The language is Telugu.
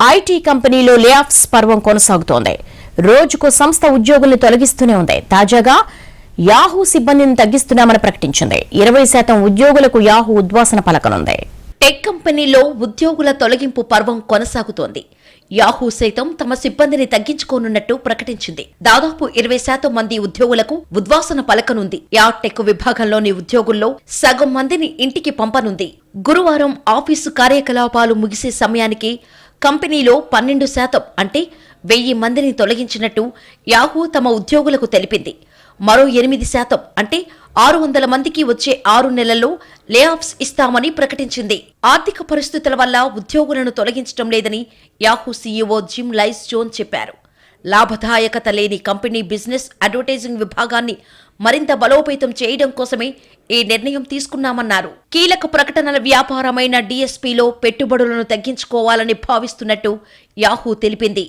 ఐటీ కంపెనీలో లే ఆఫ్స్ పర్వం కొనసాగుతోంది. రోజుకు సంస్థ ఉద్యోగుల్ని తొలగిస్తూనే ఉంది. తాజాగా యాహూ సిబ్బందిని తగ్గిస్తున్నామని ప్రకటించింది. 20% ఉద్యోగులకు యాహూ ఉద్వాసన పలకనుంది. టెక్ కంపెనీలో ఉద్యోగుల తొలగింపు పర్వం కొనసాగుతోంది. యాహూ సైతం తమ సిబ్బందిని తగ్గించుకోనున్నట్టు ప్రకటించింది. దాదాపు 20% మంది ఉద్యోగులకు ఉద్వాసన పలకనుంది. టెక్ విభాగంలోని ఉద్యోగుల్లో సగం మందిని ఇంటికి పంపనుంది. గురువారం ఆఫీసు కార్యకలాపాలు ముగిసే సమయానికి కంపెనీలో 12% అంటే 1000 మందిని తొలగించినట్టు యాహూ తమ ఉద్యోగులకు తెలిపింది. మరో 8% అంటే 600 మందికి వచ్చే 6 నెలల్లో లే ఆఫ్స్ ఇస్తామని ప్రకటించింది. ఆర్థిక పరిస్థితుల వల్ల ఉద్యోగులను తొలగించడం లేదని యాహూ సీఈఓ జిమ్ లైస్ జోన్ చెప్పారు. లాభదాయకత లేని కంపెనీ బిజినెస్ అడ్వర్టైజింగ్ విభాగాన్ని మరింత బలోపేతం చేయడం కోసమే ఈ నిర్ణయం తీసుకున్నామన్నారు. కీలక ప్రకటనల వ్యాపారమైన డీఎస్పీలో పెట్టుబడులను తగ్గించుకోవాలని భావిస్తున్నట్టు యాహూ తెలిపింది.